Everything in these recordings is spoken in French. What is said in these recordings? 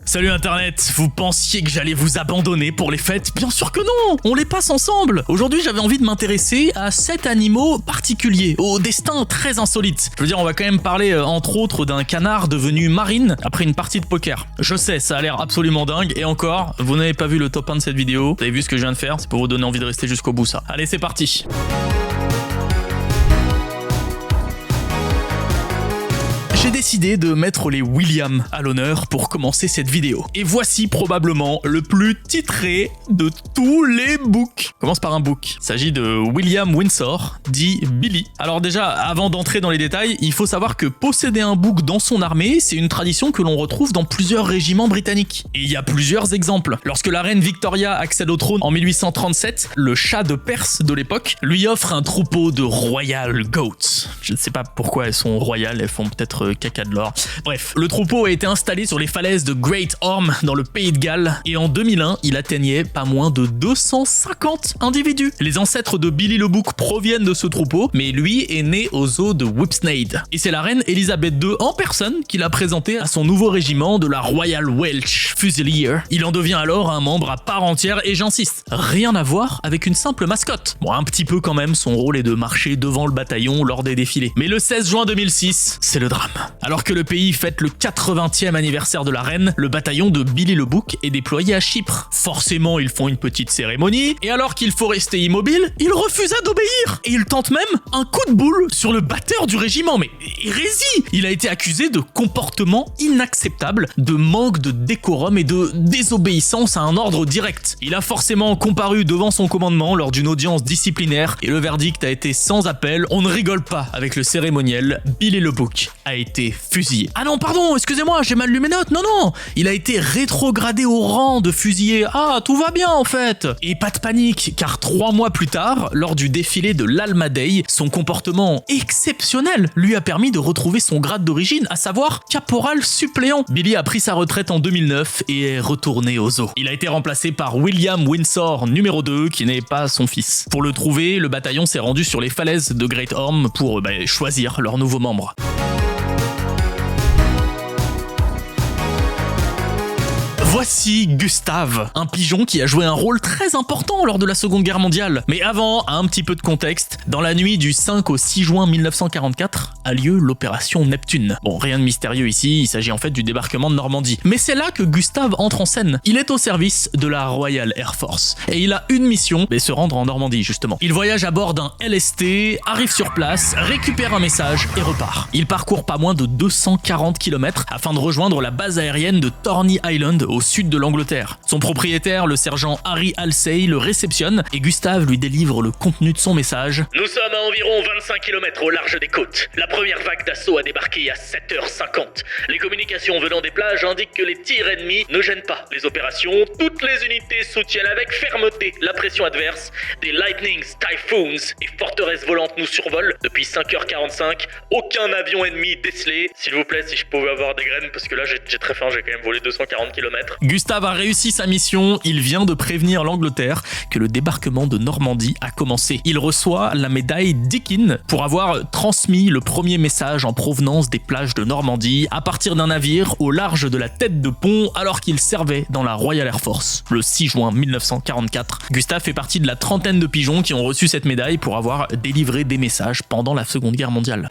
Salut internet, vous pensiez que j'allais vous abandonner pour les fêtes? Bien sûr que non, on les passe ensemble. Aujourd'hui j'avais envie de m'intéresser à 7 animaux particuliers, au destin très insolite. Je veux dire, on va quand même parler entre autres d'un canard devenu marine après une partie de poker. Je sais, ça a l'air absolument dingue, et encore, vous n'avez pas vu le top 1 de cette vidéo, vous avez vu ce que je viens de faire, c'est pour vous donner envie de rester jusqu'au bout ça. Allez, c'est parti. J'ai décidé de mettre les Williams à l'honneur pour commencer cette vidéo. Et voici probablement le plus titré de tous les books. On commence par un book. Il s'agit de William Windsor, dit Billy. Alors déjà, avant d'entrer dans les détails, il faut savoir que posséder un bouc dans son armée, c'est une tradition que l'on retrouve dans plusieurs régiments britanniques. Et il y a plusieurs exemples. Lorsque la reine Victoria accède au trône en 1837, le Shah de Perse de l'époque lui offre un troupeau de Royal Goats. Je ne sais pas pourquoi elles sont royales, elles font peut-être caca de l'or. Bref, le troupeau a été installé sur les falaises de Great Orme dans le pays de Galles et en 2001, il atteignait pas moins de 250 individus. Les ancêtres de Billy le Bouc proviennent de ce troupeau, mais lui est né au zoo de Whipsnade. Et c'est la reine Elisabeth II en personne qui l'a présenté à son nouveau régiment de la Royal Welsh Fusiliers. Il en devient alors un membre à part entière et j'insiste, rien à voir avec une simple mascotte. Bon, un petit peu quand même, son rôle est de marcher devant le bataillon lors des défilés. Mais le 16 juin 2006, c'est le drame. Alors que le pays fête le 80e anniversaire de la reine, le bataillon de Billy le Bouc est déployé à Chypre. Forcément, ils font une petite cérémonie, et alors qu'il faut rester immobile, il refusa d'obéir. Et il tente même un coup de boule sur le batteur du régiment. Mais hérésie! Il a été accusé de comportement inacceptable, de manque de décorum et de désobéissance à un ordre direct. Il a forcément comparu devant son commandement lors d'une audience disciplinaire, et le verdict a été sans appel. On ne rigole pas avec le cérémoniel. Billy le Bouc a été fusillé. Ah non, pardon, excusez-moi, j'ai mal lu mes notes. Non, il a été rétrogradé au rang de fusillé. Ah, tout va bien en fait. Et pas de panique, car 3 mois plus tard, lors du défilé de l'Almaday, son comportement exceptionnel lui a permis de retrouver son grade d'origine, à savoir caporal suppléant. Billy a pris sa retraite en 2009 et est retourné au zoo. Il a été remplacé par William Windsor numéro 2, qui n'est pas son fils. Pour le trouver, le bataillon s'est rendu sur les falaises de Great Orme pour choisir leur nouveau membre. Voici Gustave, un pigeon qui a joué un rôle très important lors de la Seconde Guerre mondiale. Mais avant, un petit peu de contexte. Dans la nuit du 5 au 6 juin 1944 a lieu l'opération Neptune. Bon, rien de mystérieux ici, il s'agit en fait du débarquement de Normandie. Mais c'est là que Gustave entre en scène. Il est au service de la Royal Air Force. Et il a une mission, se rendre en Normandie justement. Il voyage à bord d'un LST, arrive sur place, récupère un message et repart. Il parcourt pas moins de 240 km afin de rejoindre la base aérienne de Thorney Island au sud de l'Angleterre. Son propriétaire, le sergent Harry Halsey, le réceptionne et Gustave lui délivre le contenu de son message. Nous sommes à environ 25 km au large des côtes. La première vague d'assaut a débarqué à 7h50. Les communications venant des plages indiquent que les tirs ennemis ne gênent pas les opérations. Toutes les unités soutiennent avec fermeté la pression adverse. Des Lightnings, Typhoons et forteresses volantes nous survolent depuis 5h45. Aucun avion ennemi décelé. S'il vous plaît, si je pouvais avoir des graines, parce que là j'ai très faim, j'ai quand même volé 240 km. Gustave a réussi sa mission, il vient de prévenir l'Angleterre que le débarquement de Normandie a commencé. Il reçoit la médaille Deakin pour avoir transmis le premier message en provenance des plages de Normandie à partir d'un navire au large de la tête de pont alors qu'il servait dans la Royal Air Force. Le 6 juin 1944, Gustave fait partie de la trentaine de pigeons qui ont reçu cette médaille pour avoir délivré des messages pendant la Seconde Guerre mondiale.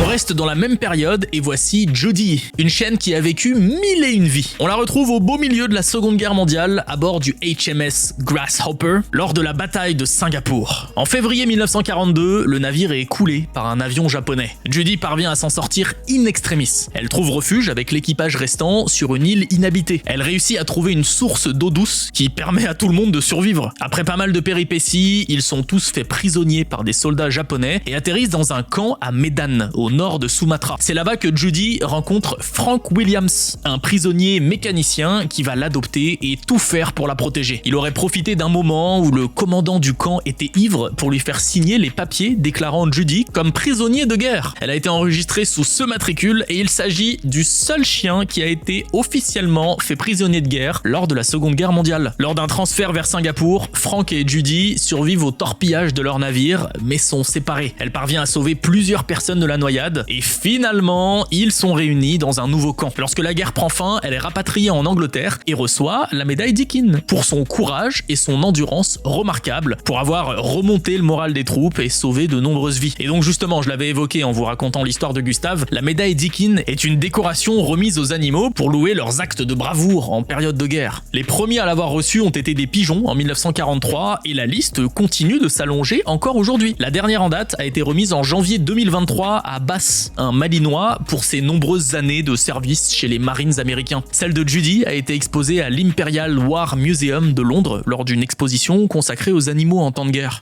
On reste dans la même période et voici Judy, une chienne qui a vécu 1001 vies. On la retrouve au beau milieu de la Seconde Guerre mondiale à bord du HMS Grasshopper lors de la bataille de Singapour. En février 1942, le navire est coulé par un avion japonais. Judy parvient à s'en sortir in extremis. Elle trouve refuge avec l'équipage restant sur une île inhabitée. Elle réussit à trouver une source d'eau douce qui permet à tout le monde de survivre. Après pas mal de péripéties, ils sont tous faits prisonniers par des soldats japonais et atterrissent dans un camp à Medan, au nord de Sumatra. C'est là-bas que Judy rencontre Frank Williams, un prisonnier mécanicien qui va l'adopter et tout faire pour la protéger. Il aurait profité d'un moment où le commandant du camp était ivre pour lui faire signer les papiers déclarant Judy comme prisonnier de guerre. Elle a été enregistrée sous ce matricule et il s'agit du seul chien qui a été officiellement fait prisonnier de guerre lors de la Seconde Guerre mondiale. Lors d'un transfert vers Singapour, Frank et Judy survivent au torpillage de leur navire mais sont séparés. Elle parvient à sauver plusieurs personnes de la noyade escalade et finalement, ils sont réunis dans un nouveau camp. Lorsque la guerre prend fin, elle est rapatriée en Angleterre et reçoit la médaille Deakin pour son courage et son endurance remarquables, pour avoir remonté le moral des troupes et sauvé de nombreuses vies. Et donc justement, je l'avais évoqué en vous racontant l'histoire de Gustave, la médaille Deakin est une décoration remise aux animaux pour louer leurs actes de bravoure en période de guerre. Les premiers à l'avoir reçue ont été des pigeons en 1943 et la liste continue de s'allonger encore aujourd'hui. La dernière en date a été remise en janvier 2023 à Bass, un Malinois, pour ses nombreuses années de service chez les Marines américains. Celle de Judy a été exposée à l'Imperial War Museum de Londres lors d'une exposition consacrée aux animaux en temps de guerre.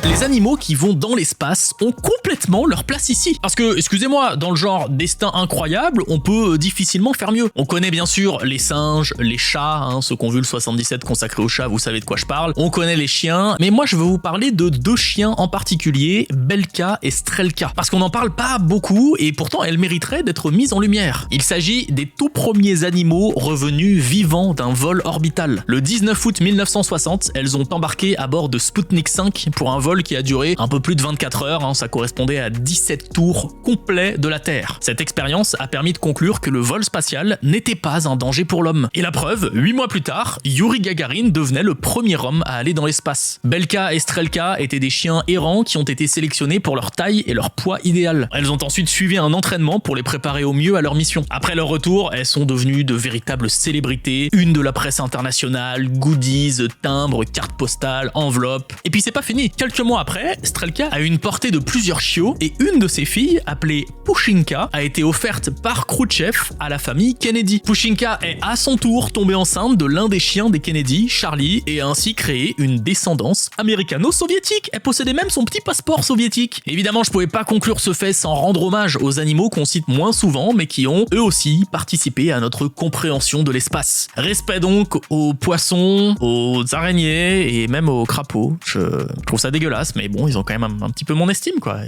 Les animaux qui vont dans l'espace ont complètement leur place ici. Parce que, excusez-moi, dans le genre destin incroyable, on peut difficilement faire mieux. On connaît bien sûr les singes, les chats, ceux qui ont vu le 77 consacré aux chats, vous savez de quoi je parle. On connaît les chiens, mais moi je veux vous parler de deux chiens en particulier, Belka et Strelka. Parce qu'on n'en parle pas beaucoup et pourtant elles mériteraient d'être mises en lumière. Il s'agit des tout premiers animaux revenus vivants d'un vol orbital. Le 19 août 1960, elles ont embarqué à bord de Sputnik 5 pour un vol qui a duré un peu plus de 24 heures, ça correspondait à 17 tours complets de la Terre. Cette expérience a permis de conclure que le vol spatial n'était pas un danger pour l'homme. Et la preuve, 8 mois plus tard, Yuri Gagarin devenait le premier homme à aller dans l'espace. Belka et Strelka étaient des chiens errants qui ont été sélectionnés pour leur taille et leur poids idéal. Elles ont ensuite suivi un entraînement pour les préparer au mieux à leur mission. Après leur retour, elles sont devenues de véritables célébrités, une de la presse internationale, goodies, timbres, cartes postales, enveloppes. Et puis c'est pas fini. Quelques mois après, Strelka a eu une portée de plusieurs chiots et une de ses filles, appelée Pushinka, a été offerte par Khrouchtchev à la famille Kennedy. Pushinka est à son tour tombée enceinte de l'un des chiens des Kennedy, Charlie, et a ainsi créé une descendance américano-soviétique. Elle possédait même son petit passeport soviétique. Évidemment, je pouvais pas conclure ce fait sans rendre hommage aux animaux qu'on cite moins souvent, mais qui ont, eux aussi, participé à notre compréhension de l'espace. Respect donc aux poissons, aux araignées et même aux crapauds. Je trouve ça dégueulasse. Mais bon, ils ont quand même un petit peu mon estime, quoi.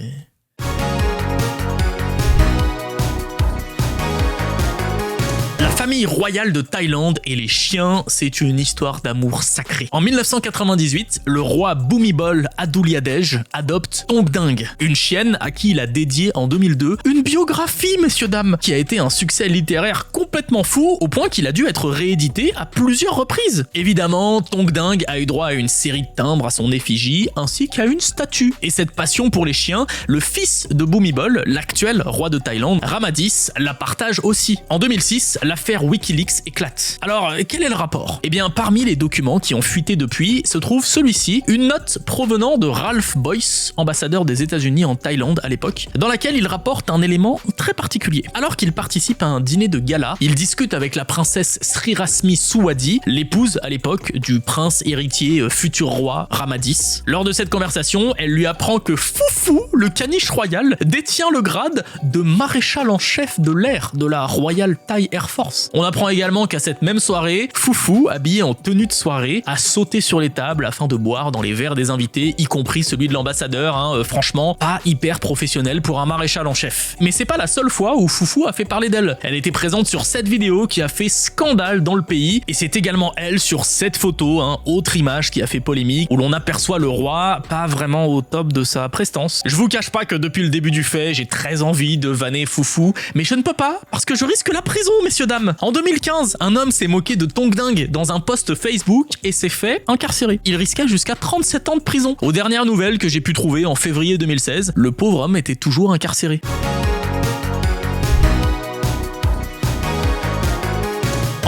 La famille royale de Thaïlande et les chiens, c'est une histoire d'amour sacré. En 1998, le roi Bhumibol Adulyadej adopte Tongdang, une chienne à qui il a dédié en 2002 une biographie, messieurs dames, qui a été un succès littéraire complètement fou au point qu'il a dû être réédité à plusieurs reprises. Évidemment, Tongdang a eu droit à une série de timbres à son effigie ainsi qu'à une statue. Et cette passion pour les chiens, le fils de Bhumibol, l'actuel roi de Thaïlande, Ramadis, la partage aussi. En 2006, l'affaire Wikileaks éclate. Alors, quel est le rapport ? Eh bien, parmi les documents qui ont fuité depuis, se trouve celui-ci, une note provenant de Ralph Boyce, ambassadeur des États-Unis en Thaïlande à l'époque, dans laquelle il rapporte un élément très particulier. Alors qu'il participe à un dîner de gala, il discute avec la princesse Srirasmi Suwadi, l'épouse à l'époque du prince héritier futur roi Ramadis. Lors de cette conversation, elle lui apprend que Foufou, le caniche royal, détient le grade de maréchal en chef de l'air de la Royal Thai Air Force. On apprend également qu'à cette même soirée, Foufou, habillé en tenue de soirée, a sauté sur les tables afin de boire dans les verres des invités, y compris celui de l'ambassadeur. Franchement, pas hyper professionnel pour un maréchal en chef. Mais c'est pas la seule fois où Foufou a fait parler d'elle. Elle était présente sur cette vidéo qui a fait scandale dans le pays, et c'est également elle sur cette photo, autre image qui a fait polémique, où l'on aperçoit le roi pas vraiment au top de sa prestance. Je vous cache pas que depuis le début du fait, j'ai très envie de vanner Foufou, mais je ne peux pas, parce que je risque la prison, messieurs dames. En 2015, un homme s'est moqué de Tongdang dans un post Facebook et s'est fait incarcérer. Il risquait jusqu'à 37 ans de prison. Aux dernières nouvelles que j'ai pu trouver en février 2016, le pauvre homme était toujours incarcéré.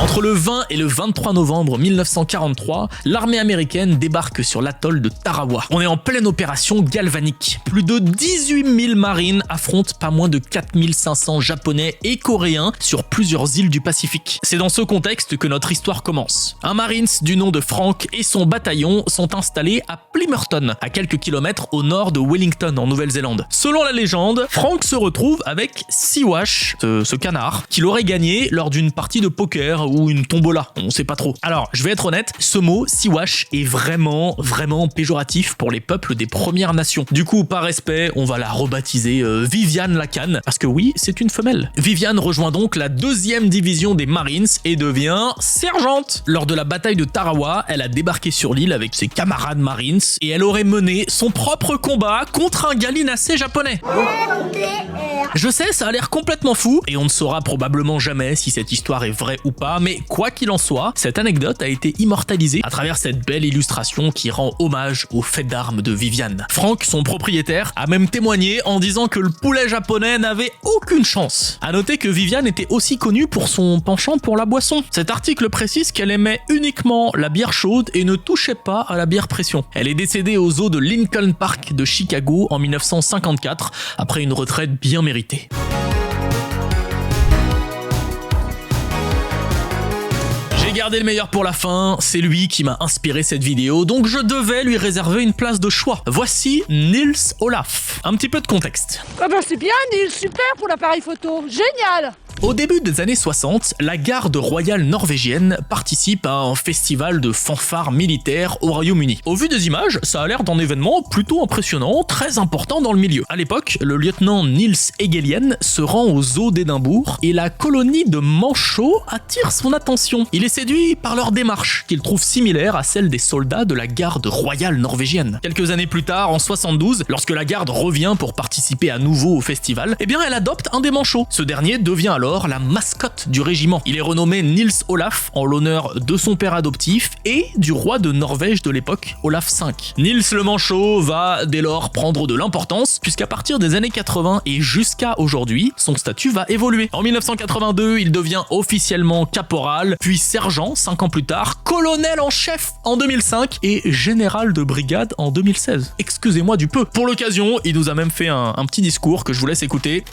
Entre le 20 et le 23 novembre 1943, l'armée américaine débarque sur l'atoll de Tarawa. On est en pleine opération galvanique. Plus de 18 000 marines affrontent pas moins de 4 500 japonais et coréens sur plusieurs îles du Pacifique. C'est dans ce contexte que notre histoire commence. Un Marines du nom de Frank et son bataillon sont installés à Plimmerton, à quelques kilomètres au nord de Wellington en Nouvelle-Zélande. Selon la légende, Frank se retrouve avec Siwash, ce canard, qu'il aurait gagné lors d'une partie de poker où ou une tombola, on sait pas trop. Alors, je vais être honnête, ce mot, Siwash, est vraiment péjoratif pour les peuples des Premières Nations. Du coup, par respect, on va la rebaptiser Viviane Lacan, parce que oui, c'est une femelle. Viviane rejoint donc la 2e division des Marines et devient sergente. Lors de la bataille de Tarawa, elle a débarqué sur l'île avec ses camarades Marines et elle aurait mené son propre combat contre un gallinacé japonais. Je sais, ça a l'air complètement fou et on ne saura probablement jamais si cette histoire est vraie ou pas, mais quoi qu'il en soit, cette anecdote a été immortalisée à travers cette belle illustration qui rend hommage au fait d'armes de Viviane. Franck, son propriétaire, a même témoigné en disant que le poulet japonais n'avait aucune chance. À noter que Viviane était aussi connue pour son penchant pour la boisson. Cet article précise qu'elle aimait uniquement la bière chaude et ne touchait pas à la bière pression. Elle est décédée aux eaux de Lincoln Park de Chicago en 1954 après une retraite bien méritée. J'ai gardé le meilleur pour la fin, c'est lui qui m'a inspiré cette vidéo, donc je devais lui réserver une place de choix. Voici Nils Olaf. Un petit peu de contexte. Ah bah c'est bien Nils, super pour l'appareil photo, génial! Au début des années 60, la garde royale norvégienne participe à un festival de fanfares militaires au Royaume-Uni. Au vu des images, ça a l'air d'un événement plutôt impressionnant, très important dans le milieu. À l'époque, le lieutenant Niels Egelian se rend aux zoo d'Édimbourg et la colonie de manchots attire son attention. Il est séduit par leur démarche, qu'il trouve similaire à celle des soldats de la garde royale norvégienne. Quelques années plus tard, en 72, lorsque la garde revient pour participer à nouveau au festival, eh bien elle adopte un des manchots. Ce dernier devient alors la mascotte du régiment. Il est renommé Nils Olaf en l'honneur de son père adoptif et du roi de Norvège de l'époque, Olaf V. Nils le manchot va dès lors prendre de l'importance puisqu'à partir des années 80 et jusqu'à aujourd'hui, son statut va évoluer. En 1982, il devient officiellement caporal, puis sergent 5 ans plus tard, colonel en chef en 2005 et général de brigade en 2016. Excusez-moi du peu. Pour l'occasion, il nous a même fait un petit discours que je vous laisse écouter.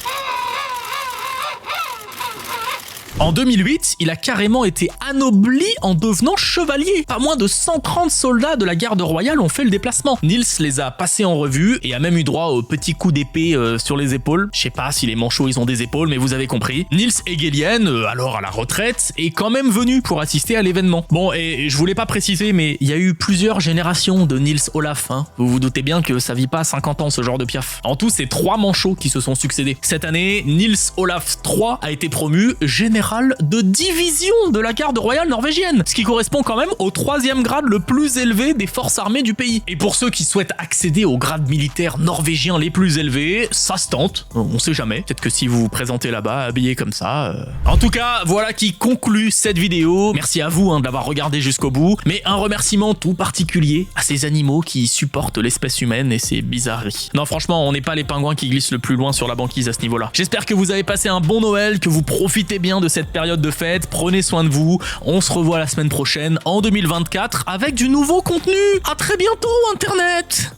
En 2008, il a carrément été anobli en devenant chevalier. Pas moins de 130 soldats de la garde royale ont fait le déplacement. Nils les a passés en revue et a même eu droit au petit coup d'épée sur les épaules. Je sais pas si les manchots ils ont des épaules, mais vous avez compris. Nils Egelian, alors à la retraite, est quand même venu pour assister à l'événement. Bon, et je voulais pas préciser, mais il y a eu plusieurs générations de Nils Olaf. Vous vous doutez bien que ça vit pas 50 ans ce genre de piaf. En tout, c'est 3 manchots qui se sont succédés. Cette année, Nils Olaf III a été promu général de division de la garde royale norvégienne, ce qui correspond quand même au 3e grade le plus élevé des forces armées du pays. Et pour ceux qui souhaitent accéder aux grades militaires norvégiens les plus élevés, ça se tente, on sait jamais, peut-être que si vous vous présentez là-bas habillé comme ça... En tout cas, voilà qui conclut cette vidéo. Merci à vous de l'avoir regardé jusqu'au bout, mais un remerciement tout particulier à ces animaux qui supportent l'espèce humaine et ses bizarreries. Non franchement, on n'est pas les pingouins qui glissent le plus loin sur la banquise à ce niveau-là. J'espère que vous avez passé un bon Noël, que vous profitez bien de cette période de fête, prenez soin de vous, on se revoit la semaine prochaine en 2024 avec du nouveau contenu. À très bientôt Internet!